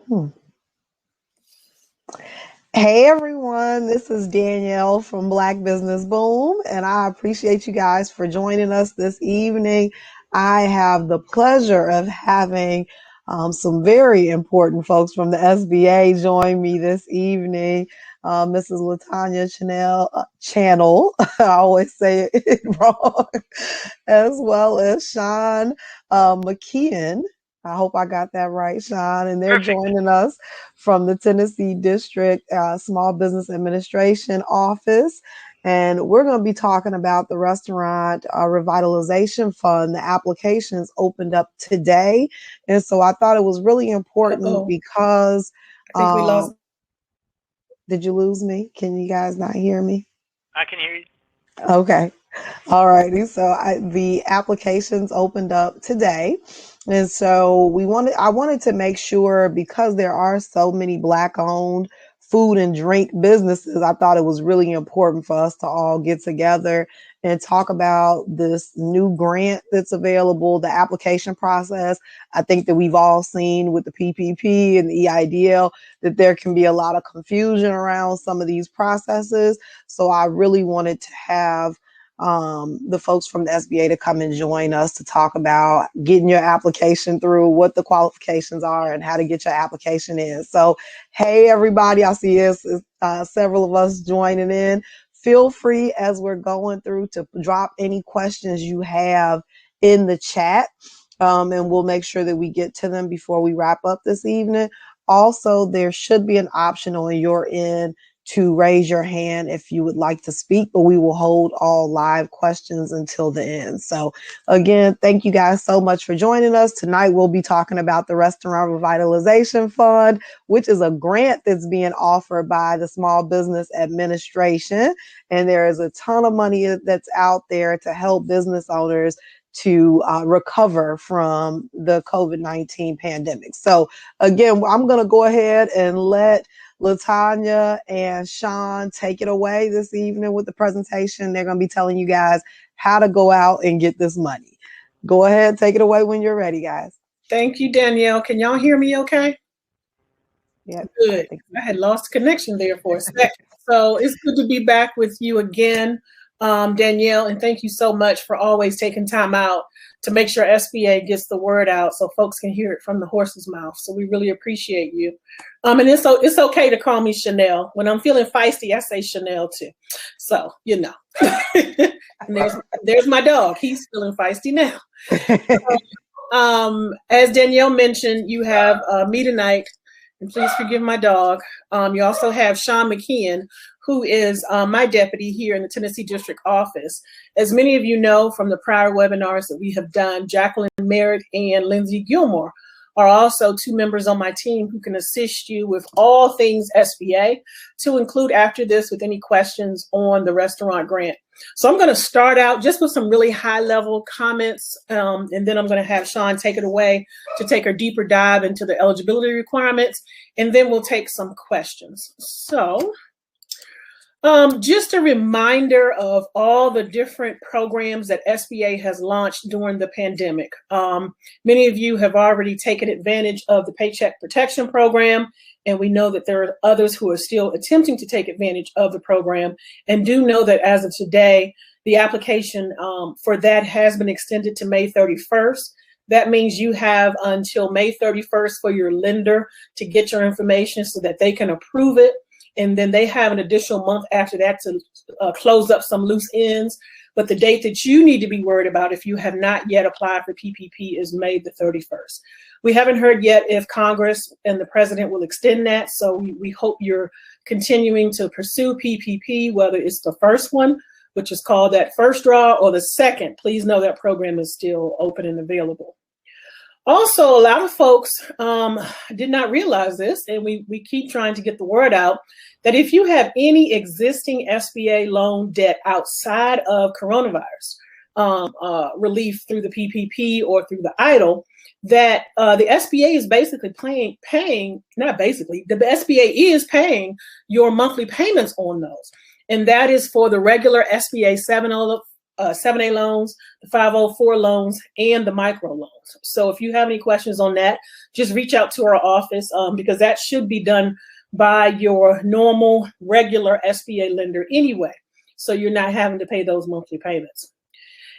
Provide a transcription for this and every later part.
Hmm. Hey everyone, this is Danielle from Black Business Boom, and I appreciate you guys for joining us this evening. I have the pleasure of having some very important folks from the SBA join me this evening. Mrs. Latanya Channel, I always say it wrong, as well as Sean McKeon. I hope I got that right, Sean. And they're Perfect. joining us from the Tennessee District Small Business Administration Office. And we're going to be talking about the Restaurant Revitalization Fund. The applications opened up today. And so I thought it was really important because. I think we lost. Did you lose me? Can you guys not hear me? I can hear you. Okay. All righty. So the applications opened up today. And so I wanted to make sure, because there are so many Black owned food and drink businesses, I thought it was really important for us to all get together and talk about this new grant that's available, the application process. I think that we've all seen with the PPP and the EIDL that there can be a lot of confusion around some of these processes. So I really wanted to have the folks from the SBA to come and join us to talk about getting your application through, what the qualifications are, and how to get your application in. So, hey, everybody, I see several of us joining in. Feel free, as we're going through, to drop any questions you have in the chat, and we'll make sure that we get to them before we wrap up this evening. Also, there should be an option on your end to raise your hand if you would like to speak, but we will hold all live questions until the end. So again, thank you guys so much for joining us. Tonight, we'll be talking about the Restaurant Revitalization Fund, which is a grant that's being offered by the Small Business Administration. And there is a ton of money that's out there to help business owners to recover from the COVID-19 pandemic. So again, I'm going to go ahead and let Latanya and Sean take it away this evening with the presentation. They're going to be telling you guys how to go out and get this money. Go ahead, take it away when you're ready, guys. Thank you, Danielle. Can y'all hear me okay? Yeah. Good. I had lost connection there for a second. So it's good to be back with you again, Danielle, and thank you so much for always taking time out to make sure SBA gets the word out so folks can hear it from the horse's mouth. So we really appreciate you. And it's okay to call me Chanel. When I'm feeling feisty, I say Chanel too. So, you know. And there's my dog. He's feeling feisty now. As Danielle mentioned, you have me tonight. And please forgive my dog. You also have Sean McKeon, who is my deputy here in the Tennessee District Office. As many of you know from the prior webinars that we have done, Jacqueline Merritt and Lindsay Gilmore are also two members on my team who can assist you with all things SBA, to include after this with any questions on the restaurant grant. So I'm going to start out just with some really high-level comments, and then I'm going to have Sean take it away to take a deeper dive into the eligibility requirements, and then we'll take some questions. So just a reminder of all the different programs that SBA has launched during the pandemic. Many of you have already taken advantage of the Paycheck Protection Program, and we know that there are others who are still attempting to take advantage of the program, and do know that as of today, the application for that has been extended to May 31st. That means you have until May 31st for your lender to get your information so that they can approve it. And then they have an additional month after that to close up some loose ends. But the date that you need to be worried about if you have not yet applied for PPP is May the 31st. We haven't heard yet if Congress and the president will extend that. So we hope you're continuing to pursue PPP, whether it's the first one, which is called that first draw, or the second. Please know that program is still open and available. Also, a lot of folks did not realize this, and we keep trying to get the word out, that if you have any existing SBA loan debt outside of coronavirus relief through the PPP or through the EIDL, that the SBA is basically paying, not basically, the SBA is paying your monthly payments on those. And that is for the regular SBA 7A loans, the 504 loans, and the micro loans. So if you have any questions on that, just reach out to our office because that should be done by your normal, regular SBA lender anyway. So you're not having to pay those monthly payments.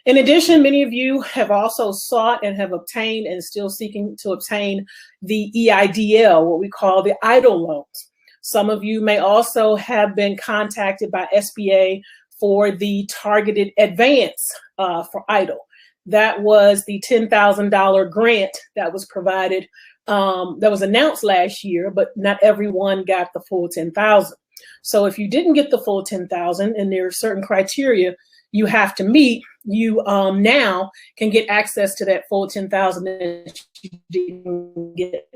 In addition, many of you have also sought and have obtained and still seeking to obtain the EIDL, what we call the EIDL loans. Some of you may also have been contacted by SBA for the targeted advance for EIDL. That was the $10,000 grant that was provided, that was announced last year, but not everyone got the full $10,000. So if you didn't get the full $10,000 and there are certain criteria you have to meet, you now can get access to that full $10,000 that you didn't get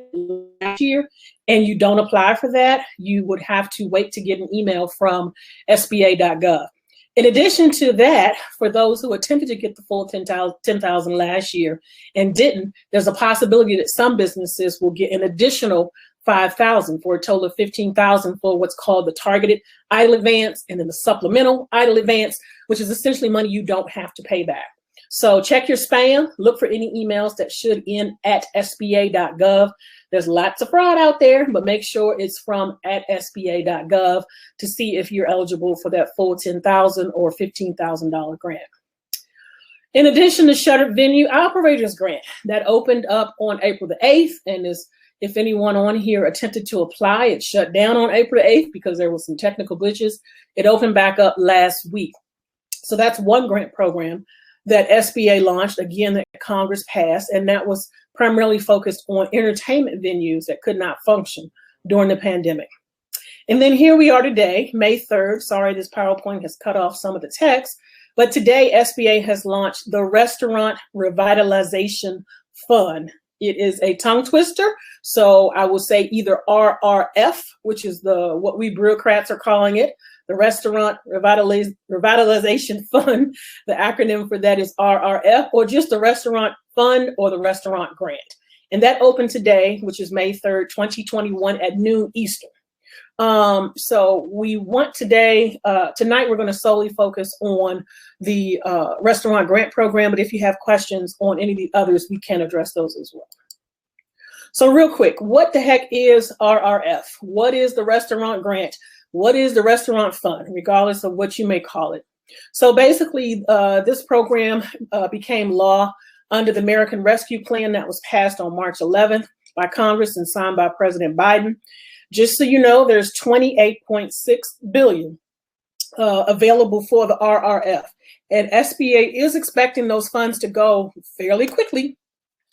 last year, and you don't apply for that, you would have to wait to get an email from SBA.gov. In addition to that, for those who attempted to get the full $10,000 last year and didn't, there's a possibility that some businesses will get an additional $5,000 for a total of $15,000 for what's called the targeted EIDL advance, and then the supplemental EIDL advance, which is essentially money you don't have to pay back. So check your spam, look for any emails that should end at SBA.gov. There's lots of fraud out there, but make sure it's from at SBA.gov to see if you're eligible for that full $10,000 or $15,000 grant. In addition, the Shuttered Venue Operators Grant that opened up on April the 8th, and is, if anyone on here attempted to apply, it shut down on April 8th because there was some technical glitches. It opened back up last week. So that's one grant program that SBA launched, again, that Congress passed, and that was primarily focused on entertainment venues that could not function during the pandemic. And then here we are today, May 3rd. Sorry, this PowerPoint has cut off some of the text, but today SBA has launched the Restaurant Revitalization Fund. It is a tongue twister, so I will say either RRF, which is what we bureaucrats are calling it, the Restaurant Revitalization Fund. The acronym for that is RRF, or just the Restaurant Fund or the Restaurant Grant. And that opened today, which is May 3rd, 2021 at noon Eastern. So we want tonight we're going to solely focus on the Restaurant Grant Program, but if you have questions on any of the others, we can address those as well. So real quick, what the heck is RRF? What is the Restaurant Grant? What is the Restaurant Fund, regardless of what you may call it? So basically, this program became law under the American Rescue Plan that was passed on March 11th by Congress and signed by President Biden. Just so you know, there's $28.6 billion available for the RRF. And SBA is expecting those funds to go fairly quickly.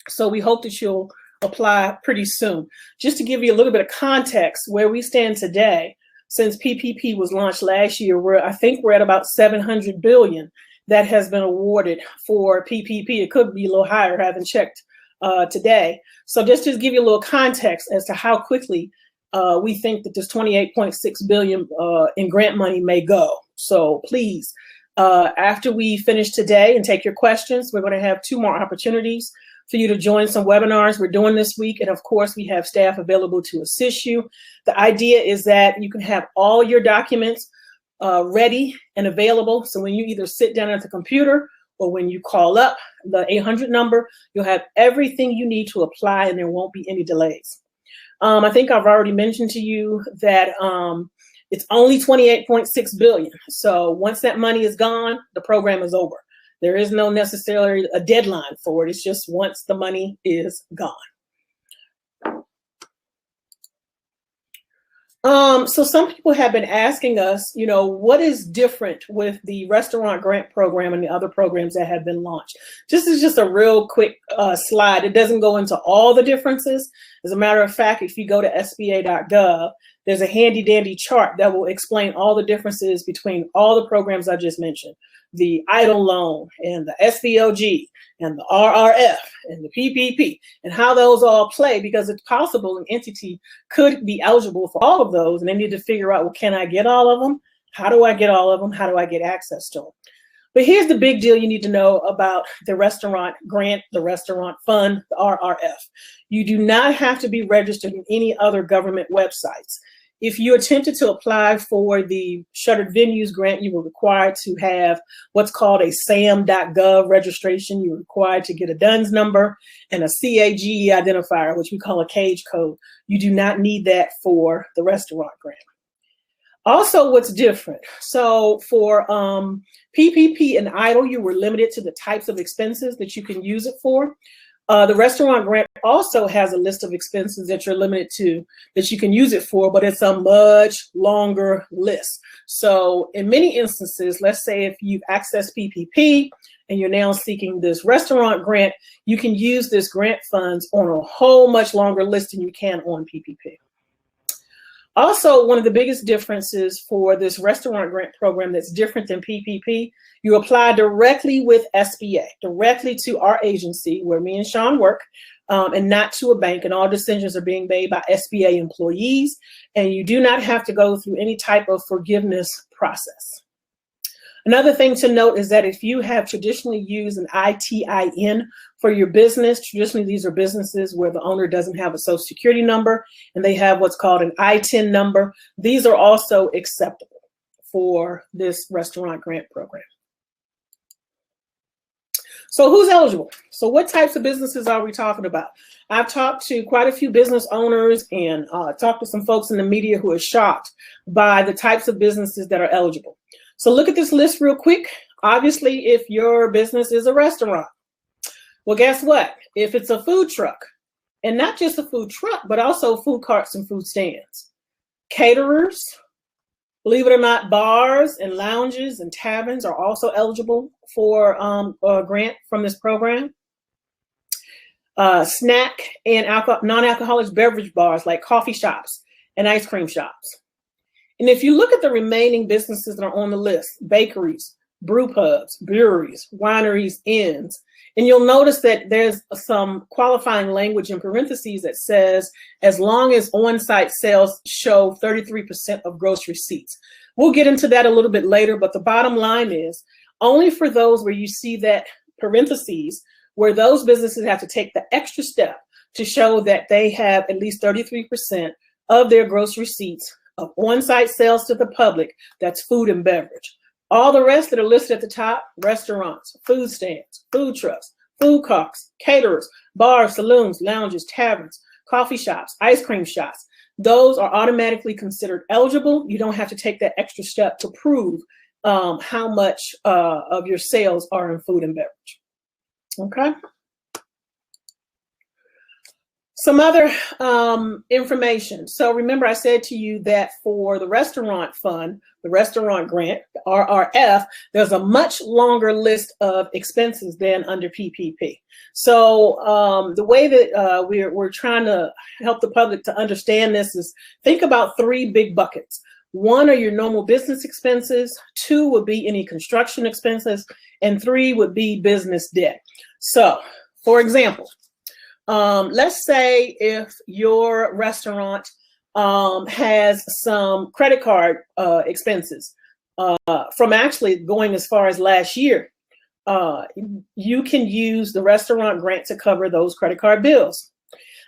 So we hope that you'll apply pretty soon. Just to give you a little bit of context where we stand today, since PPP was launched last year, I think we're at about $700 billion that has been awarded for PPP. It could be a little higher, I haven't checked today. So just to give you a little context as to how quickly we think that this $28.6 billion in grant money may go. So please, after we finish today and take your questions, we're going to have 2 more opportunities for you to join some webinars we're doing this week. And of course, we have staff available to assist you. The idea is that you can have all your documents ready and available. So when you either sit down at the computer or when you call up the 800 number, you'll have everything you need to apply and there won't be any delays. I think I've already mentioned to you that it's only $28.6 billion. So once that money is gone, the program is over. There is no necessarily a deadline for it. It's just once the money is gone. So some people have been asking us, what is different with the Restaurant Grant Program and the other programs that have been launched? This is just a real quick slide. It doesn't go into all the differences. As a matter of fact, if you go to SBA.gov, there's a handy dandy chart that will explain all the differences between all the programs I just mentioned. The EIDL loan and the SVOG and the RRF and the PPP and how those all play, because it's possible an entity could be eligible for all of those and they need to figure out, well, can I get all of them? How do I get all of them? How do I get access to them? But here's the big deal you need to know about the Restaurant Grant, the Restaurant Fund, the RRF. You do not have to be registered in any other government websites. If you attempted to apply for the Shuttered Venues grant, you were required to have what's called a SAM.gov registration. You were required to get a DUNS number and a CAGE identifier, which we call a CAGE code. You do not need that for the restaurant grant. Also, what's different? So for PPP and EIDL, you were limited to the types of expenses that you can use it for. The restaurant grant also has a list of expenses that you're limited to, that you can use it for, but it's a much longer list. So in many instances, let's say if you've accessed PPP and you're now seeking this restaurant grant, you can use this grant funds on a whole much longer list than you can on PPP. Also, one of the biggest differences for this restaurant grant program that's different than PPP, you apply directly with SBA, directly to our agency where me and Sean work, and not to a bank, and all decisions are being made by SBA employees, and you do not have to go through any type of forgiveness process. Another thing to note is that if you have traditionally used an ITIN for your business, traditionally these are businesses where the owner doesn't have a social security number and they have what's called an ITIN number. These are also acceptable for this restaurant grant program. So who's eligible? So what types of businesses are we talking about? I've talked to quite a few business owners and talked to some folks in the media who are shocked by the types of businesses that are eligible. So look at this list real quick. Obviously, if your business is a restaurant, well, guess what? If it's a food truck, and not just a food truck, but also food carts and food stands, caterers, believe it or not, bars and lounges and taverns are also eligible for a grant from this program. Snack and non-alcoholic beverage bars like coffee shops and ice cream shops. And if you look at the remaining businesses that are on the list, bakeries, brew pubs, breweries, wineries, inns, and you'll notice that there's some qualifying language in parentheses that says, as long as on-site sales show 33% of gross receipts. We'll get into that a little bit later, but the bottom line is only for those where you see that parentheses, where those businesses have to take the extra step to show that they have at least 33% of their gross receipts of on-site sales to the public, that's food and beverage. All the rest that are listed at the top, restaurants, food stands, food trucks, food carts, caterers, bars, saloons, lounges, taverns, coffee shops, ice cream shops, those are automatically considered eligible. You don't have to take that extra step to prove how much of your sales are in food and beverage. Okay. Some other information. So remember I said to you that for the restaurant fund, the restaurant grant, the RRF, there's a much longer list of expenses than under PPP. So the way that we're trying to help the public to understand this is think about three big buckets. One are your normal business expenses, two would be any construction expenses, and three would be business debt. So for example, let's say if your restaurant has some credit card expenses from actually going as far as last year, you can use the restaurant grant to cover those credit card bills.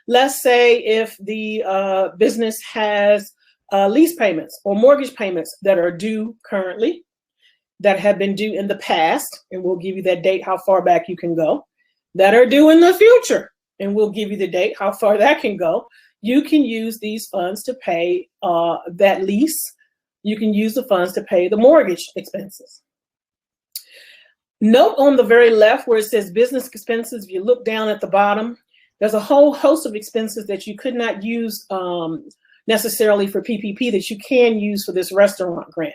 Let's say if the business has lease payments or mortgage payments that are due currently, that have been due in the past, and we'll give you that date, how far back you can go, that are due in the future, and we'll give you the date, how far that can go. You can use these funds to pay that lease. You can use the funds to pay the mortgage expenses. Note on the very left where it says business expenses, if you look down at the bottom, there's a whole host of expenses that you could not use necessarily for PPP that you can use for this restaurant grant.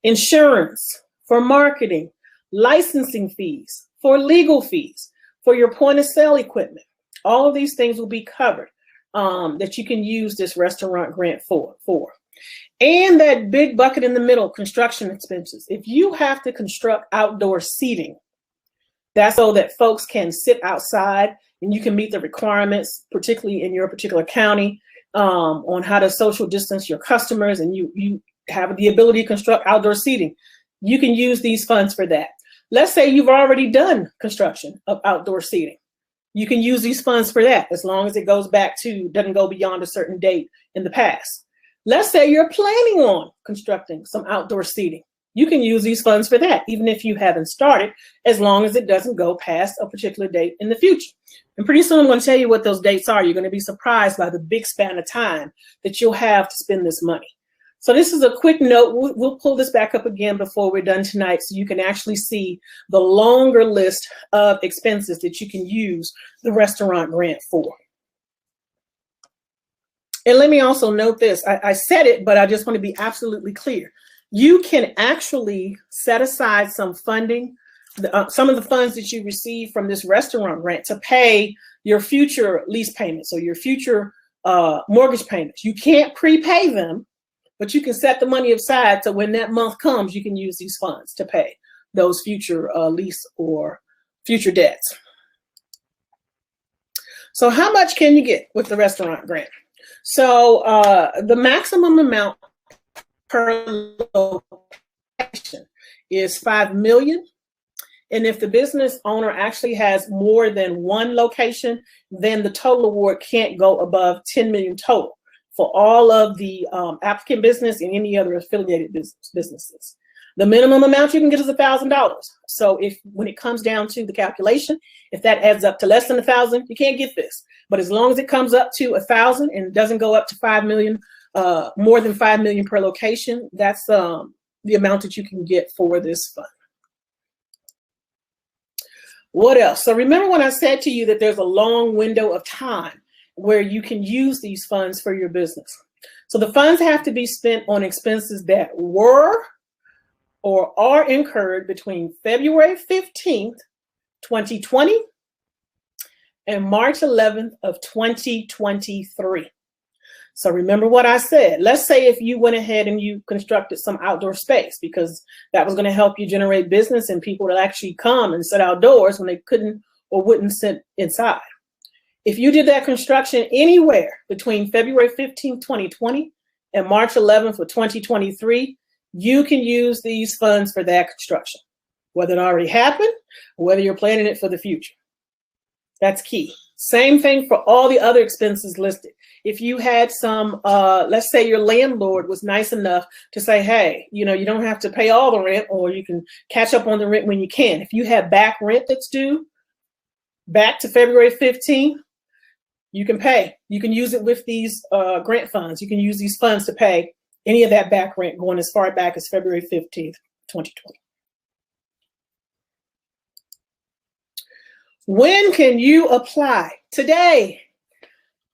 Insurance, for marketing, licensing fees, for legal fees, for your point of sale equipment. All of these things will be covered that you can use this restaurant grant for. And that big bucket in the middle, construction expenses. If you have to construct outdoor seating, that's so that folks can sit outside and you can meet the requirements, particularly in your particular county, on how to social distance your customers, and you have the ability to construct outdoor seating. You can use these funds for that. Let's say you've already done construction of outdoor seating. You can use these funds for that as long as it goes back to, doesn't go beyond a certain date in the past. Let's say you're planning on constructing some outdoor seating. You can use these funds for that, even if you haven't started, as long as it doesn't go past a particular date in the future. And pretty soon I'm going to tell you what those dates are. You're going to be surprised by the big span of time that you'll have to spend this money. So this is a quick note. We'll pull this back up again before we're done tonight so you can actually see the longer list of expenses that you can use the restaurant grant for. And let me also note this. I said it, but I just want to be absolutely clear. You can actually set aside some funding, some of the funds that you receive from this restaurant grant to pay your future lease payments or your future mortgage payments. You can't prepay them, but you can set the money aside so when that month comes, you can use these funds to pay those future lease or future debts. So how much can you get with the restaurant grant? So the maximum amount per location is $5 million. And if the business owner actually has more than one location, then the total award can't go above $10 million total for all of the applicant business and any other affiliated businesses. The minimum amount you can get is $1,000. So if when it comes down to the calculation, if that adds up to less than $1,000, you can't get this. But as long as it comes up to $1,000 and doesn't go up to $5 million, more than $5 million per location, that's the amount that you can get for this fund. What else? So remember when I said to you that there's a long window of time where you can use these funds for your business. So the funds have to be spent on expenses that were or are incurred between February 15th, 2020 and March 11th of 2023. So remember what I said. Let's say if you went ahead and you constructed some outdoor space because that was going to help you generate business and people would actually come and sit outdoors when they couldn't or wouldn't sit inside. If you did that construction anywhere between February 15th, 2020 and March 11th of 2023, you can use these funds for that construction, whether it already happened or whether you're planning it for the future. That's key. Same thing for all the other expenses listed. If you had some, let's say your landlord was nice enough to say, hey, you don't have to pay all the rent or you can catch up on the rent when you can. If you have back rent that's due back to February 15th, you can pay. You can use it with these grant funds. You can use these funds to pay any of that back rent going as far back as February 15th, 2020. When can you apply? Today.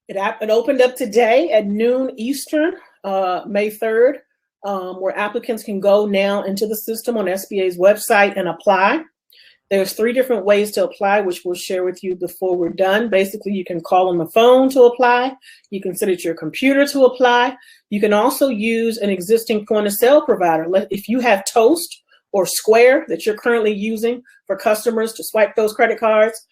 It opened up today at noon Eastern, May 3rd, where applicants can go now into the system on SBA's website and apply. There's 3 different ways to apply, which we'll share with you before we're done. Basically, you can call on the phone to apply. You can sit at your computer to apply. You can also use an existing point of sale provider. If you have Toast or Square that you're currently using for customers to swipe those credit cards,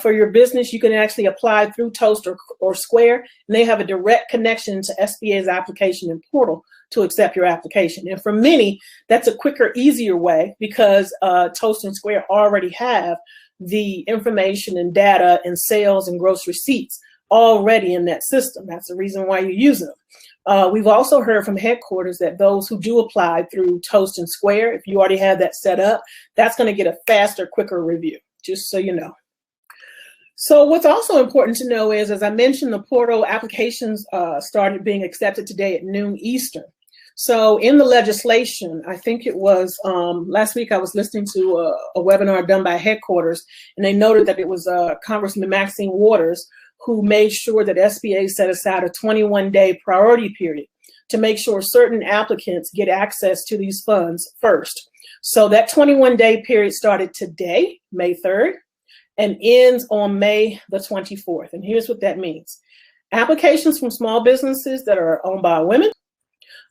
for your business, you can actually apply through Toast or Square, and they have a direct connection to SBA's application and portal to accept your application. And for many, that's a quicker, easier way because Toast and Square already have the information and data and sales and gross receipts already in that system. That's the reason why you use them. We've also heard from headquarters that those who do apply through Toast and Square, if you already have that set up, that's going to get a faster, quicker review, just so you know. So what's also important to know is, as I mentioned, the portal applications started being accepted today at noon Eastern. So in the legislation, I think it was last week I was listening to a webinar done by headquarters, and they noted that it was Congressman Maxine Waters who made sure that SBA set aside a 21-day priority period to make sure certain applicants get access to these funds first. So that 21-day period started today, May 3rd. And ends on May the 24th. And here's what that means. Applications from small businesses that are owned by women,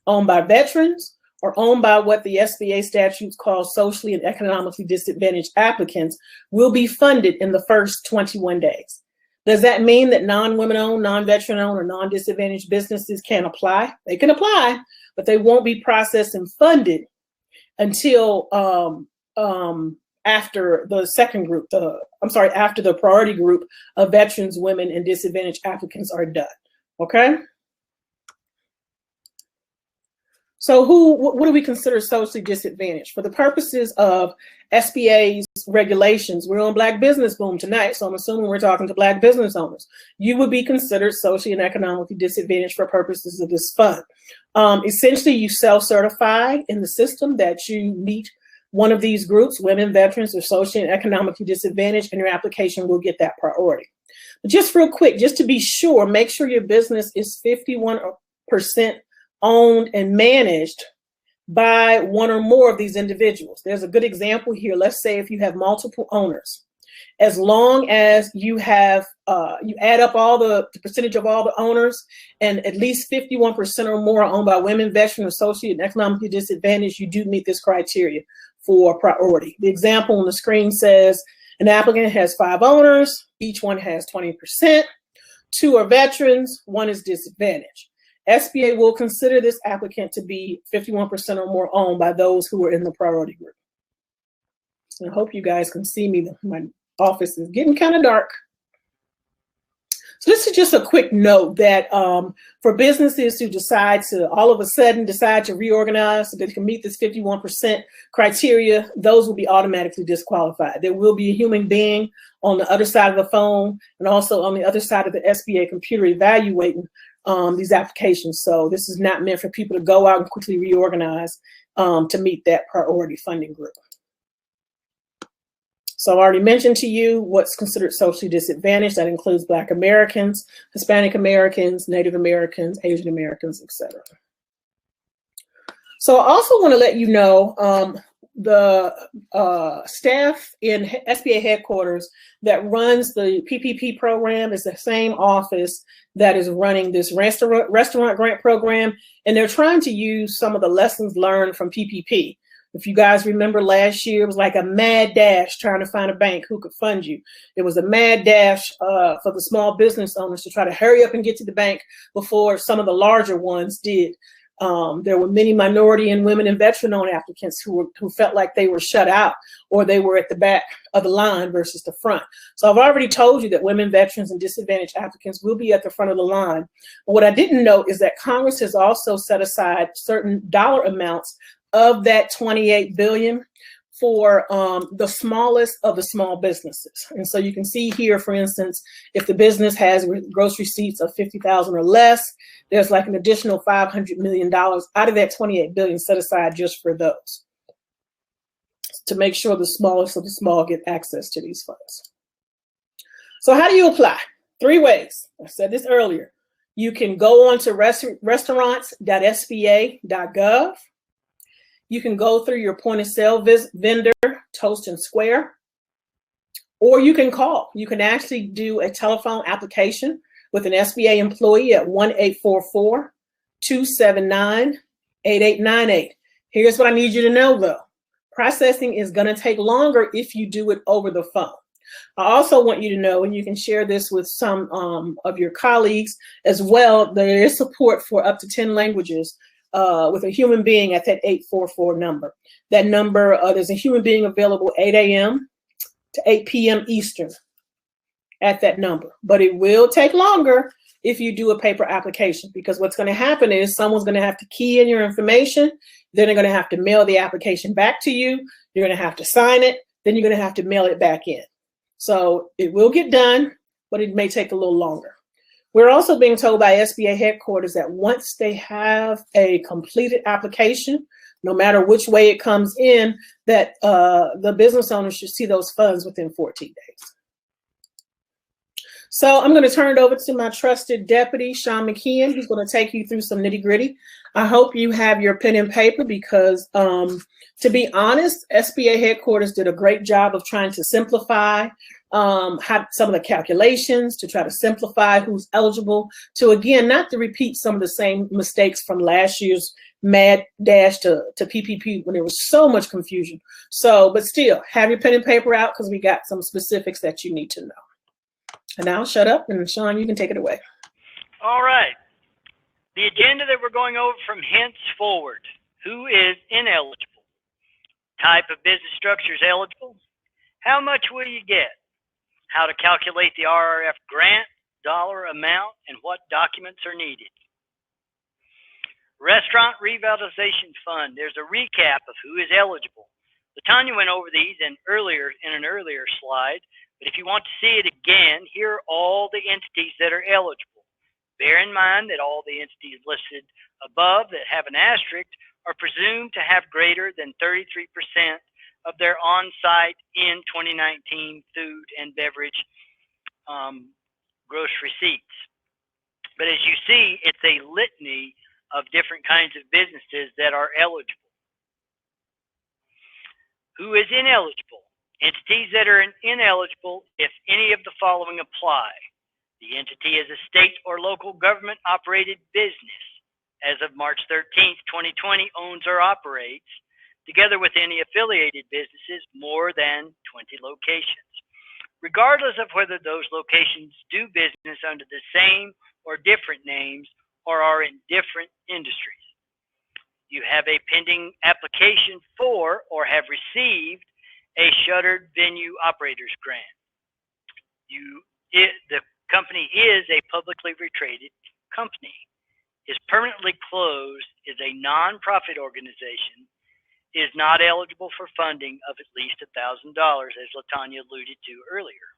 owned by veterans, or owned by what the SBA statutes call socially and economically disadvantaged applicants will be funded in the first 21 days. Does that mean that non-women owned, non-veteran owned, or non-disadvantaged businesses can't apply? They can apply, but they won't be processed and funded until after the second group, after the priority group of veterans, women, and disadvantaged applicants are done, okay? So what do we consider socially disadvantaged? For the purposes of SBA's regulations, we're on Black Business Boom tonight, so I'm assuming we're talking to Black business owners. You would be considered socially and economically disadvantaged for purposes of this fund. Essentially, you self-certify in the system that you meet one of these groups, women, veterans, or socially and economically disadvantaged, and your application will get that priority. But just real quick, just to be sure, make sure your business is 51% owned and managed by one or more of these individuals. There's a good example here. Let's say if you have multiple owners, as long as you have, you add up all the percentage of all the owners, and at least 51% or more are owned by women, veterans, associate, and economically disadvantaged, you do meet this criteria for priority. The example on the screen says an applicant has 5 owners, each one has 20%, 2 are veterans, 1 is disadvantaged. SBA will consider this applicant to be 51% or more owned by those who are in the priority group. And I hope you guys can see me. My office is getting kind of dark. So this is just a quick note that for businesses who decide to all of a sudden decide to reorganize so that they can meet this 51% criteria, those will be automatically disqualified. There will be a human being on the other side of the phone and also on the other side of the SBA computer evaluating these applications. So this is not meant for people to go out and quickly reorganize to meet that priority funding group. So I already mentioned to you what's considered socially disadvantaged. That includes Black Americans, Hispanic Americans, Native Americans, Asian Americans, etc. So I also want to let you know the staff in SBA headquarters that runs the PPP program is the same office that is running this restaurant grant program, and they're trying to use some of the lessons learned from PPP. If you guys remember last year, it was like a mad dash trying to find a bank who could fund you. It was a mad dash for the small business owners to try to hurry up and get to the bank before some of the larger ones did. There were many minority and women and veteran-owned applicants who felt like they were shut out or they were at the back of the line versus the front. So I've already told you that women, veterans, and disadvantaged applicants will be at the front of the line. But what I didn't note is that Congress has also set aside certain dollar amounts of that $28 billion for the smallest of the small businesses. And so you can see here, for instance, if the business has gross receipts of $50,000 or less, there's like an additional $500 million out of that $28 billion set aside just for those, to make sure the smallest of the small get access to these funds. So how do you apply? 3 ways. I said this earlier. You can go on to restaurants.sba.gov. You can go through your point of sale vendor, Toast and Square, or you can call. You can actually do a telephone application with an SBA employee at 1-844-279-8898. Here's what I need you to know though. Processing is going to take longer if you do it over the phone. I also want you to know, and you can share this with some of your colleagues as well, there is support for up to 10 languages with a human being at that 844 number. That number, there's a human being available 8 a.m. to 8 p.m. Eastern at that number. But it will take longer if you do a paper application, because what's going to happen is someone's going to have to key in your information. Then they're going to have to mail the application back to you. You're going to have to sign it. Then you're going to have to mail it back in. So it will get done, but it may take a little longer. We're also being told by SBA headquarters that once they have a completed application, no matter which way it comes in, that the business owner should see those funds within 14 days. So I'm going to turn it over to my trusted deputy, Sean McKeon, who's going to take you through some nitty gritty. I hope you have your pen and paper because, to be honest, SBA headquarters did a great job of trying to simplify some of the calculations, to try to simplify who's eligible, to again, not to repeat some of the same mistakes from last year's mad dash to PPP when there was so much confusion. So, but still, have your pen and paper out because we got some specifics that you need to know. And now shut up, and Sean, you can take it away. All right. The agenda that we're going over from henceforward: who is ineligible, type of business structure is eligible, how much will you get, how to calculate the RRF grant, dollar amount, and what documents are needed. Restaurant Revitalization Fund. There's a recap of who is eligible. LaTanya went over these in an earlier slide, but if you want to see it again, here are all the entities that are eligible. Bear in mind that all the entities listed above that have an asterisk are presumed to have greater than 33% of their on-site in 2019 food and beverage gross receipts. But as you see, it's a litany of different kinds of businesses that are eligible. Who is ineligible? Entities that are ineligible if any of the following apply. The entity is a state or local government operated business. As of March 13th, 2020, owns or operates, together with any affiliated businesses, more than 20 locations, regardless of whether those locations do business under the same or different names or are in different industries. You have a pending application for or have received a shuttered venue operators grant. The company is a publicly traded company, is permanently closed, is a nonprofit organization, is not eligible for funding of at least $1,000, as LaTanya alluded to earlier.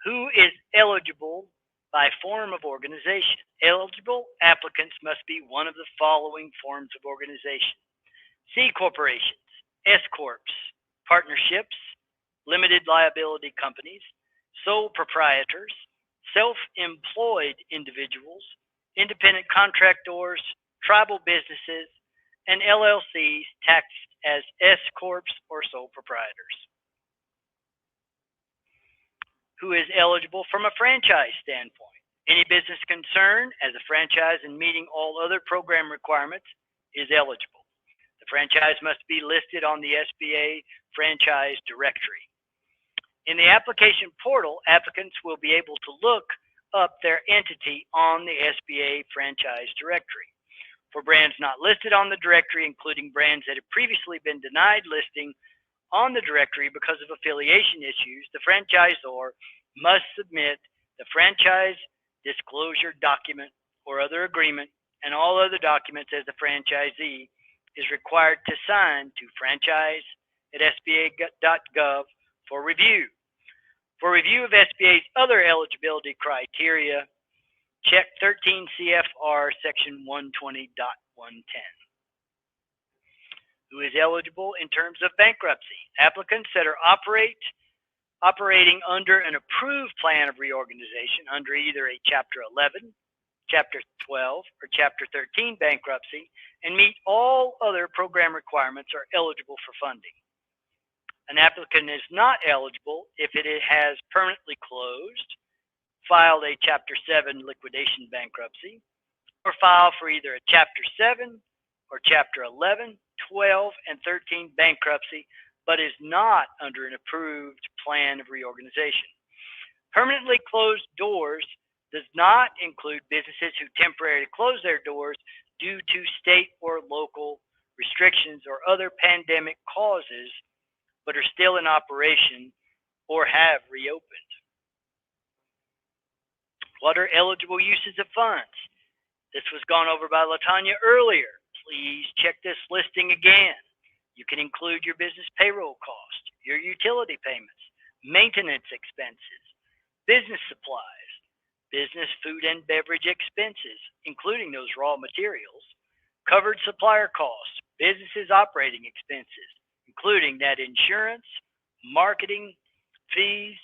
Who is eligible by form of organization? Eligible applicants must be one of the following forms of organization: C corporations, S corps, partnerships, limited liability companies, sole proprietors, self-employed individuals, independent contractors, tribal businesses, and LLCs taxed as S corps or sole proprietors. Who is eligible from a franchise standpoint? Any business concerned as a franchise and meeting all other program requirements is eligible. The franchise must be listed on the SBA franchise directory. In the application portal, applicants will be able to look up their entity on the SBA franchise directory. For brands not listed on the directory, including brands that have previously been denied listing on the directory because of affiliation issues, the franchisor must submit the franchise disclosure document or other agreement and all other documents as the franchisee is required to sign to franchise@sba.gov for review. For review of SBA's other eligibility criteria, check 13 CFR section 120.110. Who is eligible in terms of bankruptcy? Applicants that are operating under an approved plan of reorganization under either a Chapter 11, Chapter 12, or Chapter 13 bankruptcy and meet all other program requirements are eligible for funding. An applicant is not eligible if it has permanently closed, filed a Chapter 7 liquidation bankruptcy, or filed for either a Chapter 7 or Chapter 11, 12, and 13 bankruptcy, but is not under an approved plan of reorganization. Permanently closed doors does not include businesses who temporarily close their doors due to state or local restrictions or other pandemic causes, but are still in operation or have reopened. What are eligible uses of funds? This was gone over by LaTanya earlier. Please check this listing again. You can include your business payroll cost, your utility payments, maintenance expenses, business supplies, business food and beverage expenses, including those raw materials, covered supplier costs, business's operating expenses, including that insurance, marketing, fees,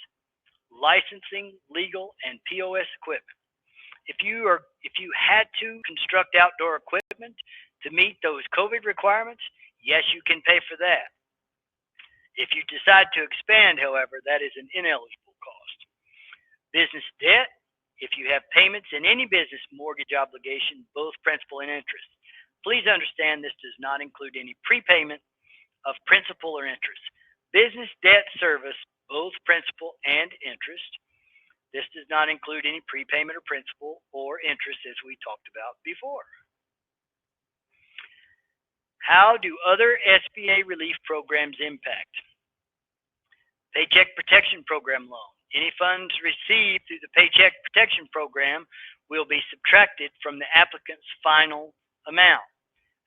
licensing, legal, and POS equipment. If you had to construct outdoor equipment to meet those COVID requirements, yes, you can pay for that. If you decide to expand, however, that is an ineligible cost. Business debt, if you have payments in any business mortgage obligation, both principal and interest. Please understand this does not include any prepayment of principal or interest. Business debt service, both principal and interest. This does not include any prepayment or principal or interest, as we talked about before. How do other SBA relief programs impact? Paycheck Protection Program loan. Any funds received through the Paycheck Protection Program will be subtracted from the applicant's final amount.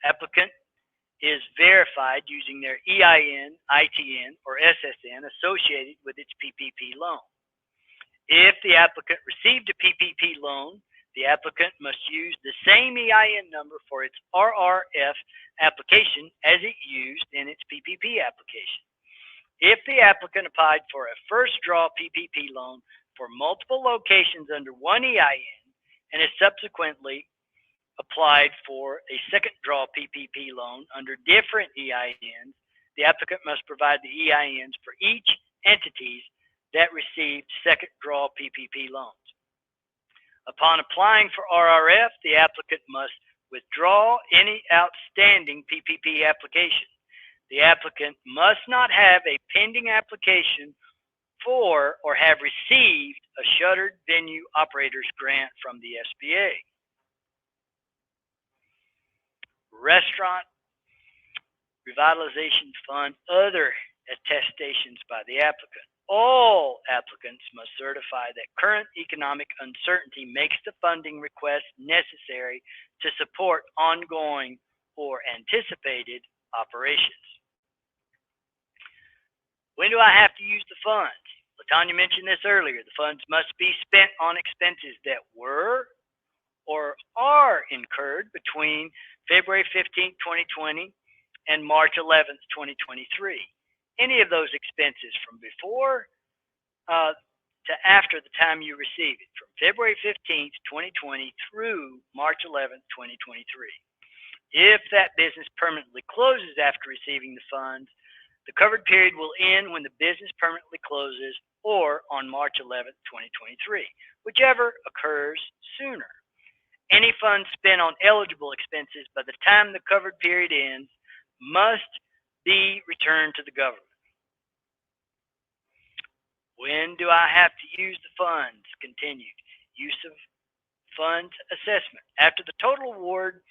Applicant is verified using their EIN, ITN, or SSN associated with its PPP loan. If the applicant received a PPP loan, the applicant must use the same EIN number for its RRF application as it used in its PPP application. If the applicant applied for a first draw PPP loan for multiple locations under one EIN and has subsequently applied for a second draw PPP loan under different EINs, the applicant must provide the EINs for each entities that received second draw PPP loans. Upon applying for RRF, the applicant must withdraw any outstanding PPP application. The applicant must not have a pending application for or have received a shuttered venue operators grant from the SBA. Restaurant Revitalization Fund, other attestations by the applicant. All applicants must certify that current economic uncertainty makes the funding request necessary to support ongoing or anticipated operations. When do I have to use the funds? LaTanya mentioned this earlier. The funds must be spent on expenses that were or are incurred between February 15, 2020 and March 11, 2023. Any of those expenses from before to after the time you receive it, from February 15, 2020 through March 11, 2023. If that business permanently closes after receiving the funds, the covered period will end when the business permanently closes or on March 11, 2023, whichever occurs sooner. Any funds spent on eligible expenses by the time the covered period ends must be returned to the government. When do I have to use the funds? Continued. Use of funds assessment. After the total awarded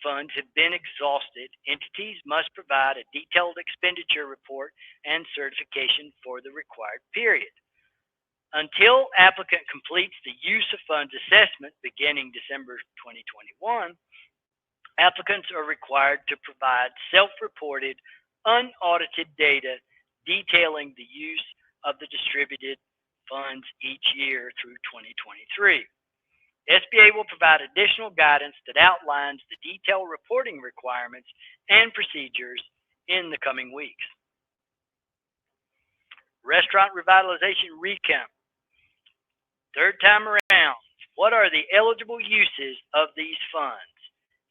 funds have been exhausted, entities must provide a detailed expenditure report and certification for the required period. Until applicant completes the use of funds assessment beginning December 2021, applicants are required to provide self-reported, unaudited data detailing the use of the distributed funds each year through 2023. SBA will provide additional guidance that outlines the detailed reporting requirements and procedures in the coming weeks. Restaurant Revitalization Recount. Third time around, what are the eligible uses of these funds?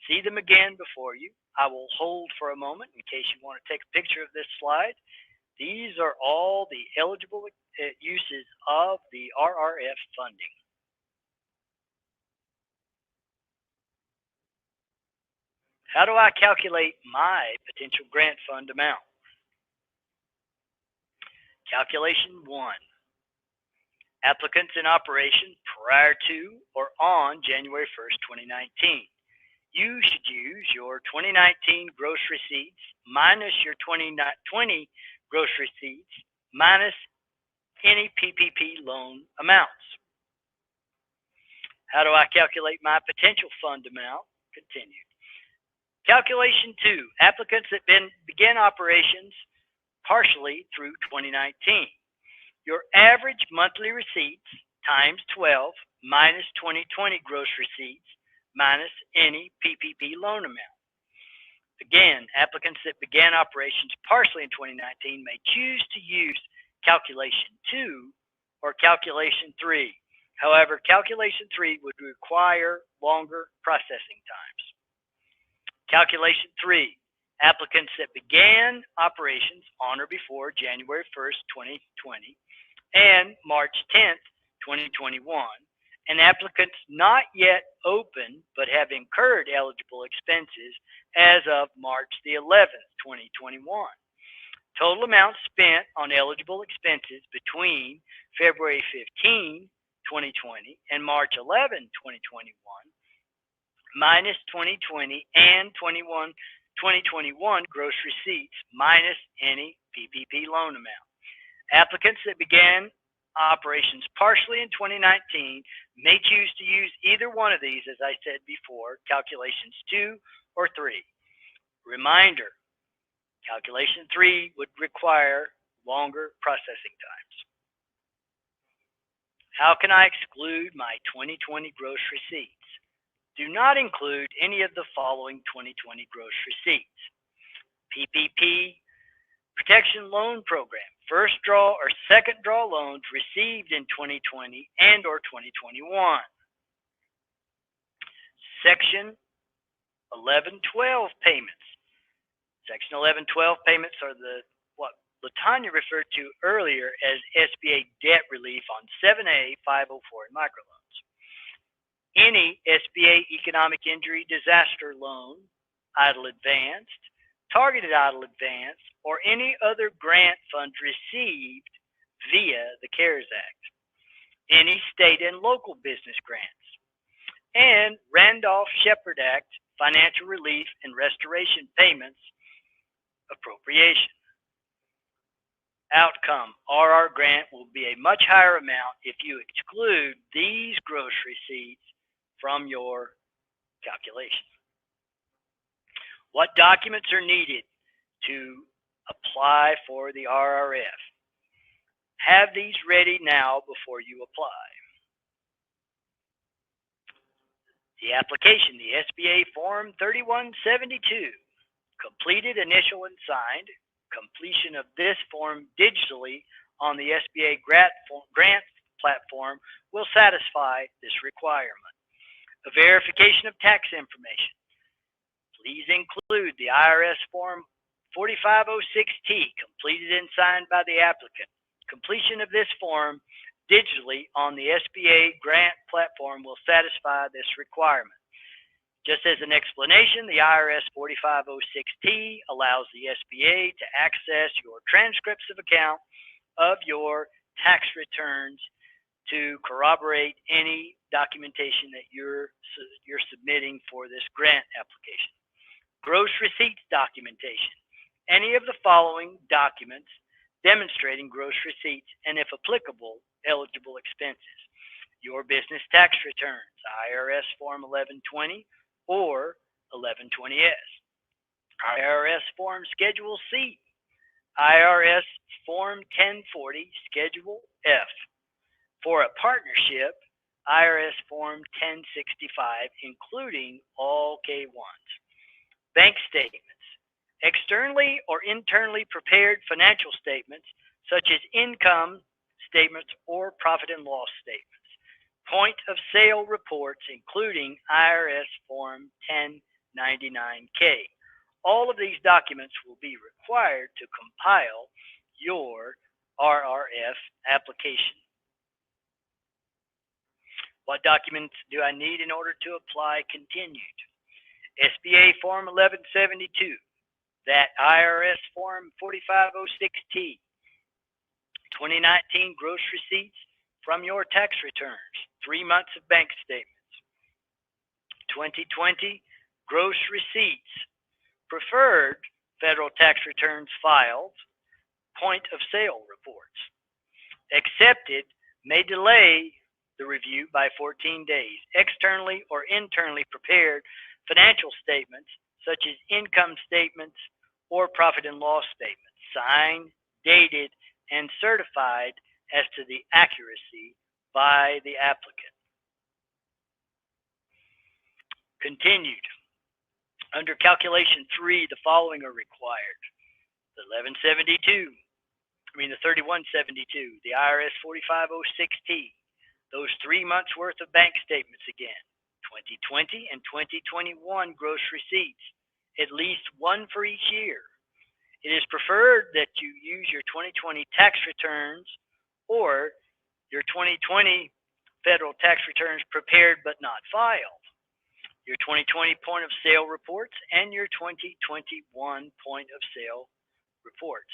See them again before you. I will hold for a moment in case you want to take a picture of this slide. These are all the eligible uses of the RRF funding. How do I calculate my potential grant fund amount? Calculation 1. Applicants in operation prior to or on January 1st, 2019. You should use your 2019 gross receipts minus your 2020 gross receipts minus any PPP loan amounts. How do I calculate my potential fund amount? Continued. Calculation 2. Applicants that begin operations partially through 2019. Your average monthly receipts times 12 minus 2020 gross receipts minus any PPP loan amount. Again, applicants that began operations partially in 2019 may choose to use calculation 2 or calculation 3. However, calculation 3 would require longer processing times. Calculation 3. Applicants that began operations on or before January 1st, 2020 and March 10th, 2021, and applicants not yet open but have incurred eligible expenses as of March the 11th, 2021. Total amount spent on eligible expenses between February 15, 2020 and March 11, 2021, minus 2020 and 2021 gross receipts minus any PPP loan amount. Applicants that began operations partially in 2019 may choose to use either one of these, as I said before, calculations 2 or 3. Reminder, calculation 3 would require longer processing times. How can I exclude my 2020 gross receipts? Do not include any of the following 2020 gross receipts: PPP, Protection Loan Program, first draw or second draw loans received in 2020 and or 2021. Section 1112 payments. Section 1112 payments are what Latanya referred to earlier as SBA debt relief on 7A, 504, and microloans. Any SBA economic injury disaster loan, idle advanced, targeted idle advance, or any other grant funds received via the CARES Act. Any state and local business grants. And Randolph-Shepard Act financial relief and restoration payments appropriation. Outcome, RR grant will be a much higher amount if you exclude these gross receipts from your calculation. What documents are needed to apply for the RRF? Have these ready now before you apply. The application, the SBA Form 3172, completed, initial, and signed. Completion of this form digitally on the SBA grant platform will satisfy this requirement. A verification of tax information. Please include the IRS Form 4506T, completed and signed by the applicant. Completion of this form digitally on the SBA grant platform will satisfy this requirement. Just as an explanation, the IRS 4506T allows the SBA to access your transcripts of account of your tax returns to corroborate any documentation that you're submitting for this grant application. Gross receipts documentation. Any of the following documents demonstrating gross receipts and, if applicable, eligible expenses. Your business tax returns, IRS Form 1120 or 1120S. IRS Form Schedule C, IRS Form 1040 Schedule F. For a partnership, IRS Form 1065, including all K-1s. Bank statements, externally or internally prepared financial statements such as income statements or profit and loss statements. Point of sale reports, including IRS Form 1099K. All of these documents will be required to compile your RRF application. What documents do I need in order to apply continued? SBA Form 1172, that IRS Form 4506T, 2019 gross receipts from your tax returns, 3 months of bank statements, 2020 gross receipts, preferred federal tax returns filed, point of sale reports. Accepted may delay the review by 14 days. Externally or internally prepared financial statements such as income statements or profit and loss statements, signed, dated, and certified as to the accuracy by the applicant. Continued. Under calculation 3, the following are required. The 3172, the IRS 4506T, those 3 months worth of bank statements again, 2020 and 2021 gross receipts, at least one for each year. It is preferred that you use your 2020 tax returns or your 2020 federal tax returns prepared but not filed, your 2020 point of sale reports, and your 2021 point of sale reports.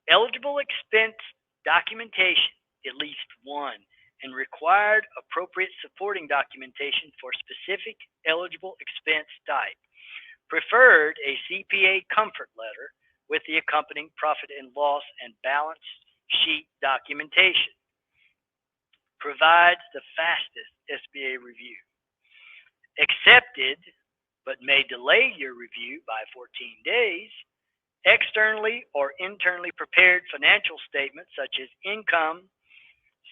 Eligible expense documentation, at least one, and required appropriate supporting documentation for specific eligible expense type. Preferred a CPA comfort letter with the accompanying profit and loss and balance sheet documentation. provides the fastest SBA review. Accepted, but may delay your review by 14 days, externally or internally prepared financial statements such as income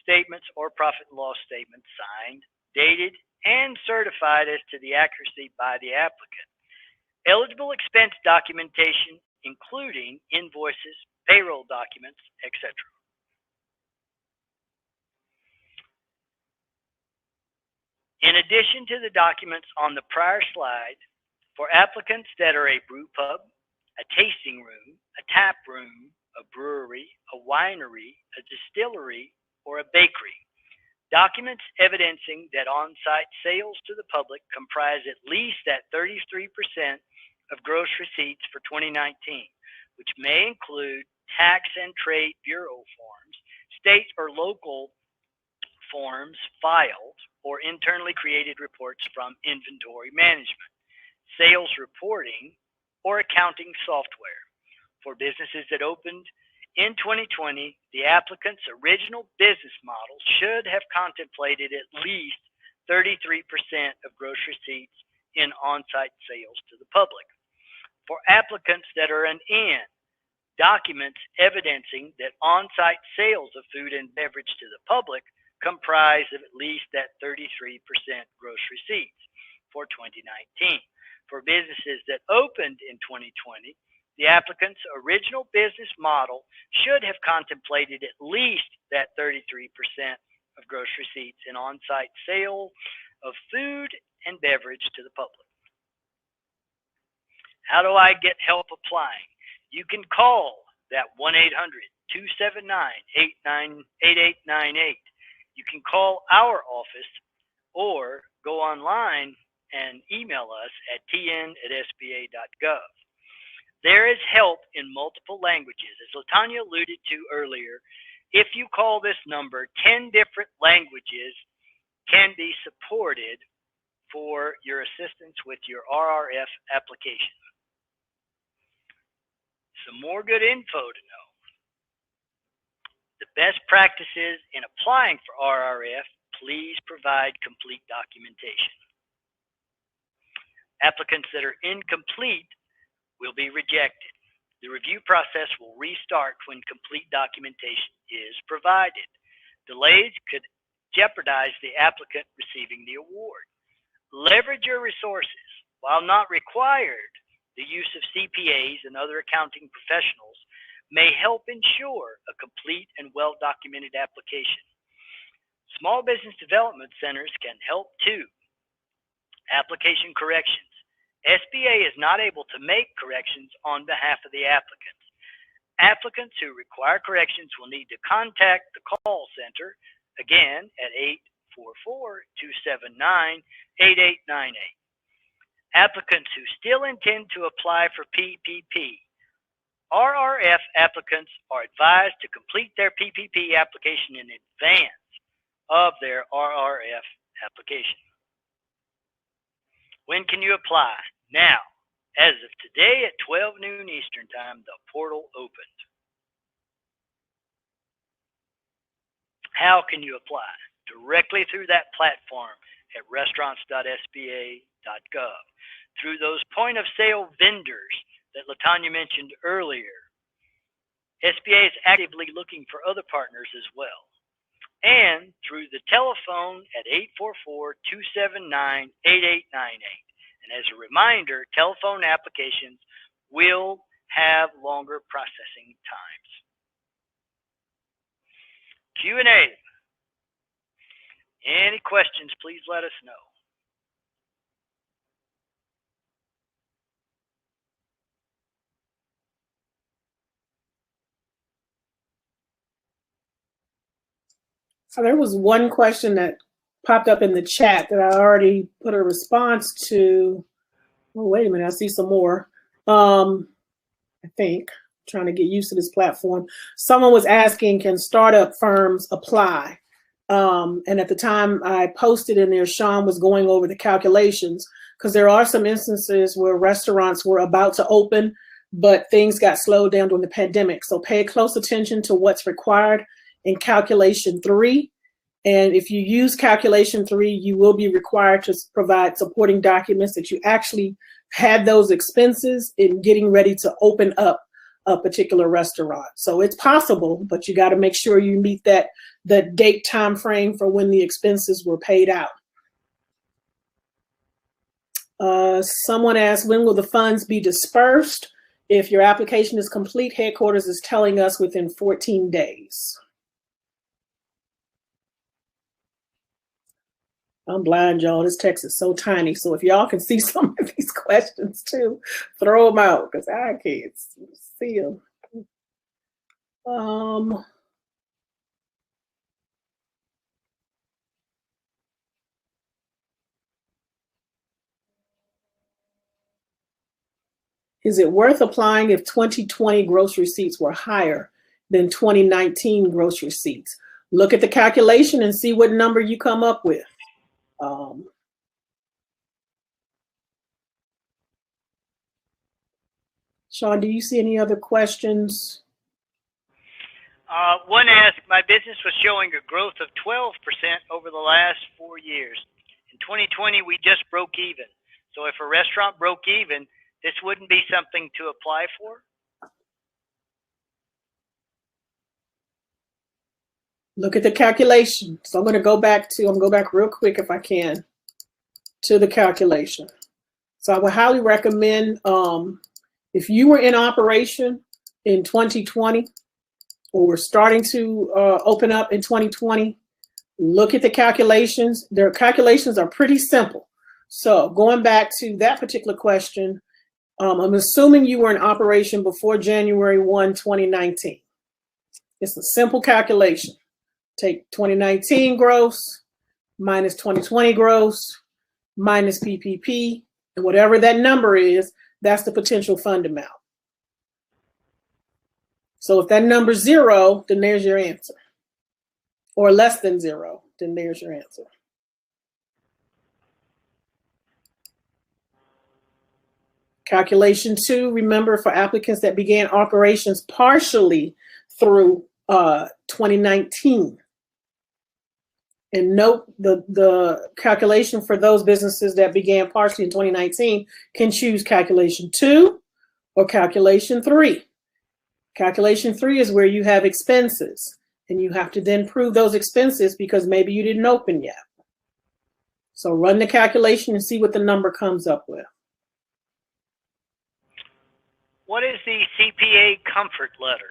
statements or profit and loss statements signed, dated, and certified as to the accuracy by the applicant. Eligible expense documentation, including invoices, payroll documents, etc. In addition to the documents on the prior slide, for applicants that are a brew pub, a tasting room, a tap room, a brewery, a winery, a distillery, or a bakery, documents evidencing that on-site sales to the public comprise at least that 33% of gross receipts for 2019, which may include tax and trade bureau forms, state or local forms filed, or internally created reports from inventory management, sales reporting, or accounting software. For businesses that opened in 2020, the applicant's original business model should have contemplated at least 33% of gross receipts in on-site sales to the public. For applicants that are an in, documents evidencing that on-site sales of food and beverage to the public comprise of at least that 33% gross receipts for 2019. For businesses that opened in 2020, the applicant's original business model should have contemplated at least that 33% of gross receipts in on-site sale of food and beverage to the public. How do I get help applying? You can call that 1-800-279-8898. You can call our office or go online and email us at tn@sba.gov. There is help in multiple languages. As LaTanya alluded to earlier, if you call this number, 10 different languages can be supported for your assistance with your RRF application. Some more good info to know. The best practices in applying for RRF, please provide complete documentation. Applicants that are incomplete will be rejected. The review process will restart when complete documentation is provided. Delays could jeopardize the applicant receiving the award. Leverage your resources. While not required, the use of CPAs and other accounting professionals may help ensure a complete and well-documented application. Small business development centers can help too. Application corrections. SBA is not able to make corrections on behalf of the applicants. Applicants who require corrections will need to contact the call center, again at 844-279-8898. Applicants who still intend to apply for PPP. RRF applicants are advised to complete their PPP application in advance of their RRF application. When can you apply? Now, as of today at 12 noon Eastern Time, the portal opened. How can you apply? Directly through that platform at restaurants.sba.gov. Through those point-of-sale vendors that LaTanya mentioned earlier. SBA is actively looking for other partners as well. And through the telephone at 844-279-8898. And as a reminder, telephone applications will have longer processing times. Q&A. Any questions, please let us know. So there was one question that popped up in the chat that I already put a response to. Oh, wait a minute, I see some more. I think, trying to get used to this platform. Someone was asking, can startup firms apply? And at the time I posted in there, Sean was going over the calculations, because there are some instances where restaurants were about to open, but things got slowed down during the pandemic. So pay close attention to what's required in calculation 3. And if you use calculation 3, you will be required to provide supporting documents that you actually had those expenses in getting ready to open up a particular restaurant. So it's possible, but you got to make sure you meet the date time frame for when the expenses were paid out. Someone asked, when will the funds be dispersed? If your application is complete, headquarters is telling us within 14 days. I'm blind, y'all. This text is so tiny. So if y'all can see some of these questions too, throw them out because I can't see them. Is it worth applying if 2020 gross receipts were higher than 2019 gross receipts? Look at the calculation and see what number you come up with. Sean, do you see any other questions? One asked, my business was showing a growth of 12% over the last 4 years. In 2020, we just broke even. So if a restaurant broke even, this wouldn't be something to apply for? Look at the calculation. So I'm going to go back real quick if I can to the calculation. So I would highly recommend if you were in operation in 2020 or were starting to open up in 2020, look at the calculations. Their calculations are pretty simple. So going back to that particular question, I'm assuming you were in operation before January 1, 2019. It's a simple calculation. Take 2019 gross minus 2020 gross minus PPP, and whatever that number is, that's the potential fund amount. So if that number's 0, then there's your answer. Or less than 0, then there's your answer. Calculation 2, remember, for applicants that began operations partially through 2019. And note the calculation for those businesses that began partially in 2019 can choose calculation 2 or calculation 3. Calculation 3 is where you have expenses, and you have to then prove those expenses because maybe you didn't open yet. So run the calculation and see what the number comes up with. What is the CPA comfort letter?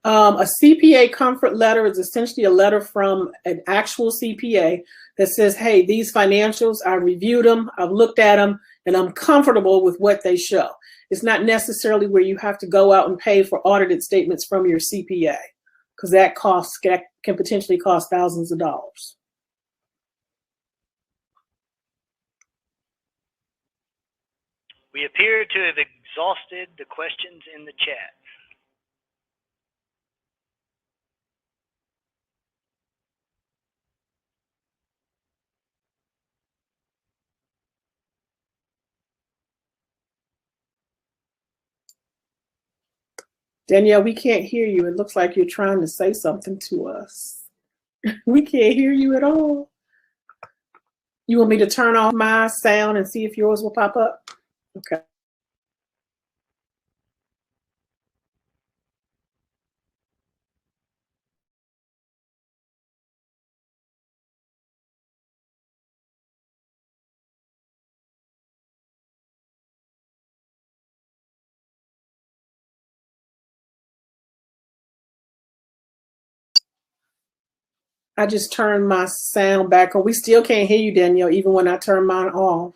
A CPA comfort letter is essentially a letter from an actual CPA that says, hey, these financials, I reviewed them, I've looked at them, and I'm comfortable with what they show. It's not necessarily where you have to go out and pay for audited statements from your CPA, because that can potentially cost thousands of dollars. We appear to have exhausted the questions in the chat. Danielle, we can't hear you. It looks like you're trying to say something to us. We can't hear you at all. You want me to turn off my sound and see if yours will pop up? Okay. I just turned my sound back on. We still can't hear you, Danielle, even when I turn mine off.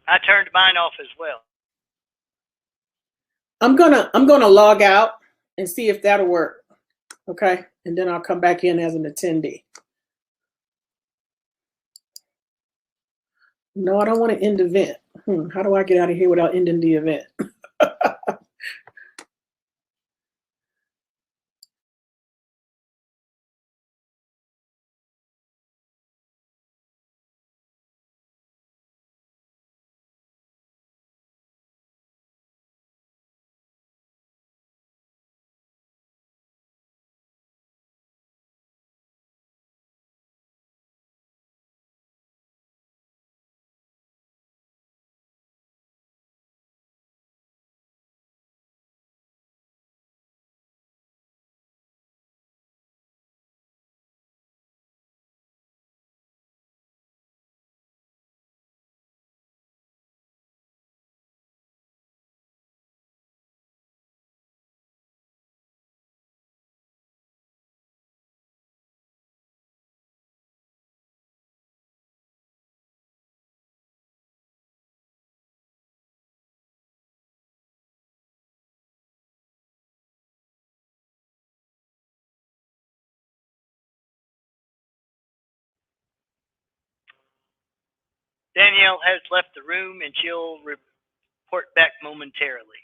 I turned mine off as well. I'm gonna log out and see if that'll work. Okay, and then I'll come back in as an attendee. No, I don't want to end the event. How do I get out of here without ending the event? Danielle has left the room and she'll report back momentarily.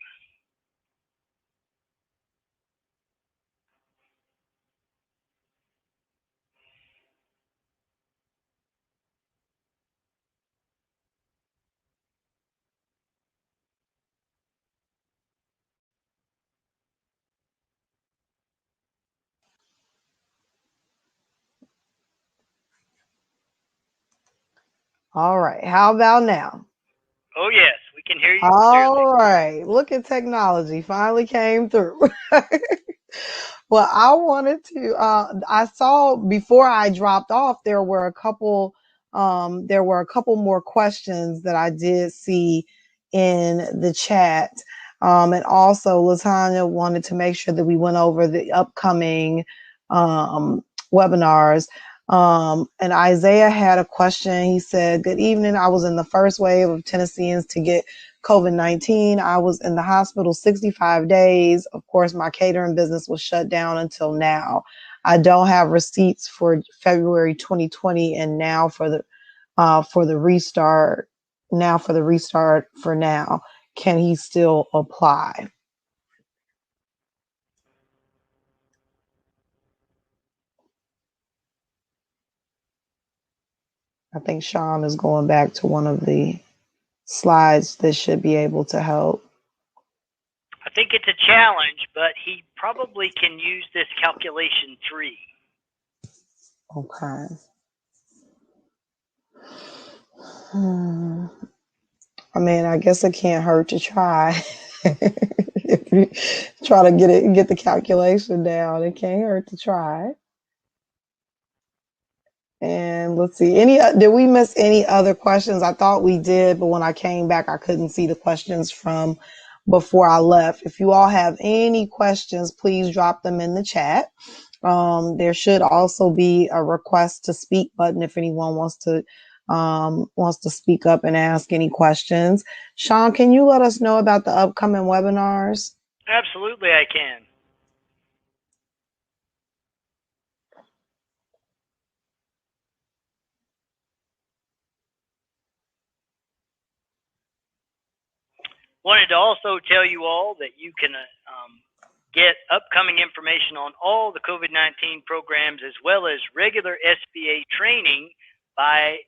All right. How about now? Oh, yes, we can hear you clearly. All right. Look at technology. Finally came through. Well, I wanted to, I saw before I dropped off, there were a couple more questions that I did see in the chat. And also Latanya wanted to make sure that we went over the upcoming, webinars. And Isaiah had a question. He said, "Good evening. I was in the first wave of Tennesseans to get COVID-19. I was in the hospital 65 days. Of course, my catering business was shut down until now. I don't have receipts for February 2020 and now for the restart. Now for the restart for now. Can he still apply?" I think Sean is going back to one of the slides that should be able to help. I think it's a challenge, but he probably can use this calculation 3. Okay. I mean, I guess it can't hurt to try. If you try to get the calculation down, it can't hurt to try. And let's see, did we miss any other questions? I thought we did, but when I came back, I couldn't see the questions from before I left. If you all have any questions, please drop them in the chat. There should also be a request to speak button if anyone wants to speak up and ask any questions. Sean, can you let us know about the upcoming webinars? Absolutely, I can. Wanted to also tell you all that you can get upcoming information on all the COVID-19 programs as well as regular SBA training by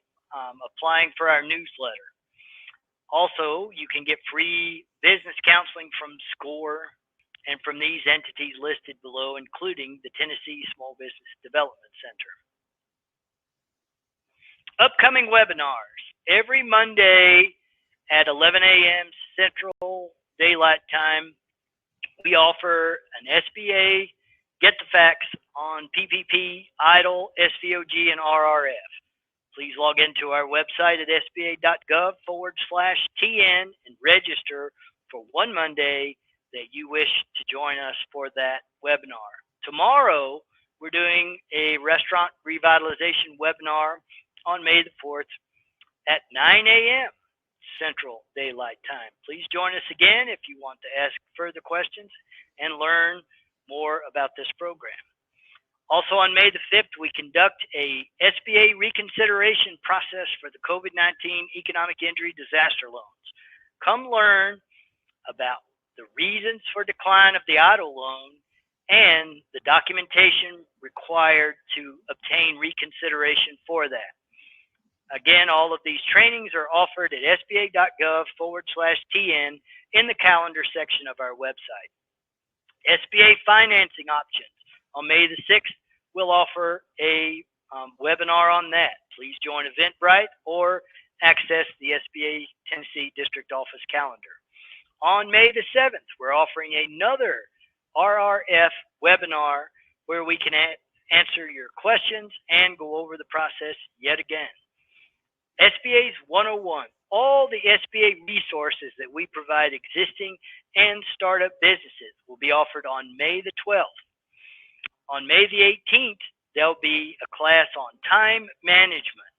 applying for our newsletter. Also, you can get free business counseling from SCORE and from these entities listed below, including the Tennessee Small Business Development Center. Upcoming webinars. Every Monday at 11 a.m. Central Daylight Time, we offer an SBA Get the Facts on PPP, EIDL, SVOG, and RRF. Please log into our website at sba.gov/TN and register for one Monday that you wish to join us for that webinar. Tomorrow, we're doing a restaurant revitalization webinar on May the 4th at 9 a.m. Central Daylight Time. Please join us again if you want to ask further questions and learn more about this program. Also on May the 5th, we conduct a SBA reconsideration process for the COVID-19 economic injury disaster loans. Come learn about the reasons for decline of the EIDL loan and the documentation required to obtain reconsideration for that. Again, all of these trainings are offered at sba.gov/TN in the calendar section of our website. SBA financing options. On May the 6th, we'll offer a webinar on that. Please join Eventbrite or access the SBA Tennessee District Office calendar. On May the 7th, we're offering another RRF webinar where we can answer your questions and go over the process yet again. SBA's 101. All the SBA resources that we provide existing and startup businesses will be offered on May the 12th. On May the 18th, there'll be a class on time management.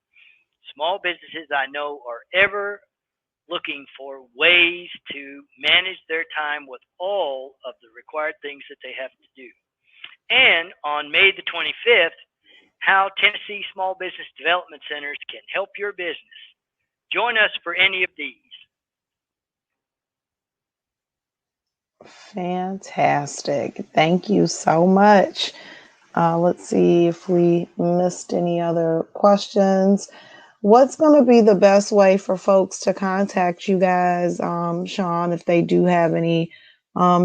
Small businesses I know are ever looking for ways to manage their time with all of the required things that they have to do. And on May the 25th, how Tennessee Small Business Development Centers can help your business. join us for any of these. Fantastic. Thank you so much. Let's see if we missed any other questions. What's going to be the best way for folks to contact you guys, Sean, if they do have any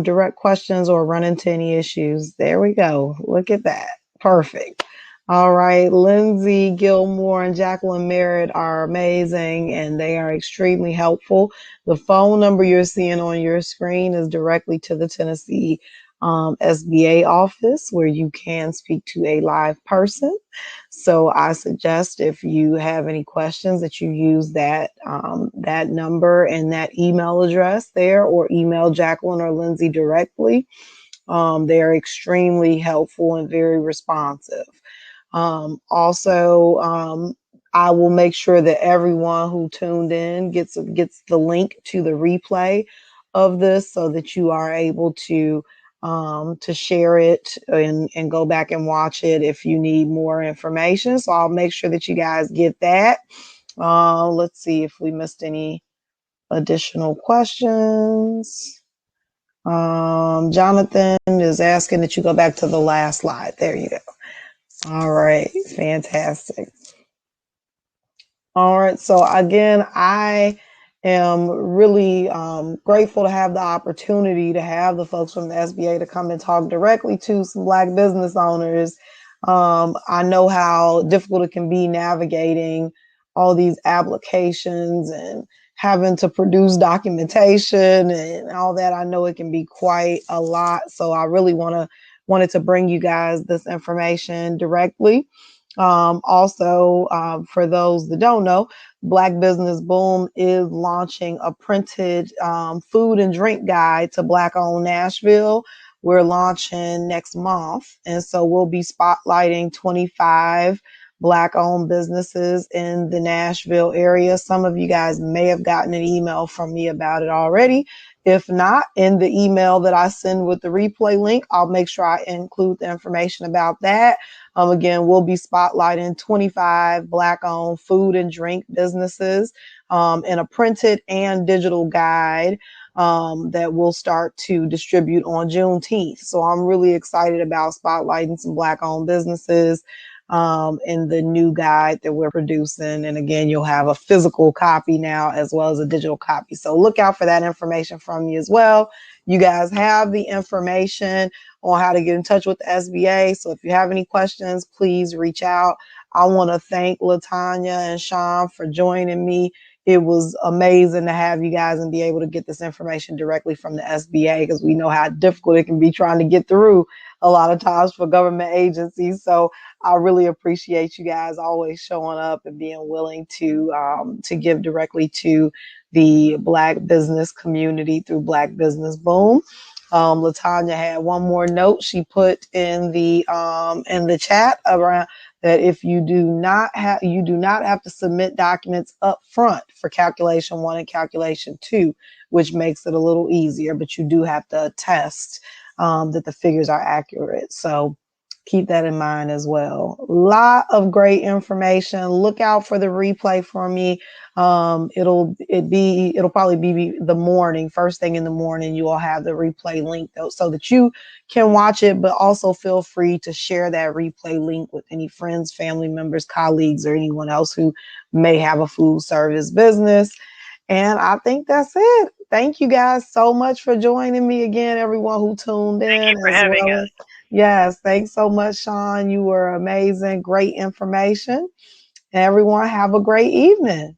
direct questions or run into any issues? There we go. Look at that. Perfect. All right. Lindsay Gilmore and Jacqueline Merritt are amazing and they are extremely helpful. The phone number you're seeing on your screen is directly to the Tennessee SBA office where you can speak to a live person. So I suggest if you have any questions that you use that that number and that email address there, or email Jacqueline or Lindsay directly. They're extremely helpful and very responsive. Also, I will make sure that everyone who tuned in gets the link to the replay of this so that you are able to share it and go back and watch it if you need more information. So I'll make sure that you guys get that. Let's see if we missed any additional questions. Jonathan is asking that you go back to the last slide. There you go. All right, fantastic. All right, so again, I am really grateful to have the opportunity to have the folks from the SBA to come and talk directly to some Black business owners. I know how difficult it can be navigating all these applications and having to produce documentation and all that. I know it can be quite a lot. So I really wanted to bring you guys this information directly. Also, for those that don't know, Black Business Boom is launching a printed food and drink guide to Black-owned Nashville. We're launching next month, and so we'll be spotlighting 25 Black-owned businesses in the Nashville area. Some of you guys may have gotten an email from me about it already. If not, in the email that I send with the replay link, I'll make sure I include the information about that. Again, we'll be spotlighting 25 Black-owned food and drink businesses in a printed and digital guide that we'll start to distribute on Juneteenth. So I'm really excited about spotlighting some Black-owned businesses in the new guide that we're producing. And again, you'll have a physical copy now as well as a digital copy. So look out for that information from me as well. You guys have the information on how to get in touch with the SBA. So if you have any questions, please reach out. I want to thank LaTanya and Sean for joining me. It was amazing to have you guys and be able to get this information directly from the SBA, because we know how difficult it can be trying to get through a lot of times for government agencies. So I really appreciate you guys always showing up and being willing to give directly to the Black business community through Black Business Boom. LaTanya had one more note she put in the chat around that if you do not have to submit documents up front for calculation 1 and calculation 2, which makes it a little easier, but you do have to attest that the figures are accurate. So keep that in mind as well. A lot of great information. Look out for the replay for me. It'll probably be the morning, first thing in the morning. You will have the replay link though, so that you can watch it, but also feel free to share that replay link with any friends, family members, colleagues, or anyone else who may have a food service business. And I think that's it. Thank you guys so much for joining me again, everyone who tuned in. Thank you for having us. Yes, thanks so much, Sean. You were amazing. Great information. And everyone have a great evening.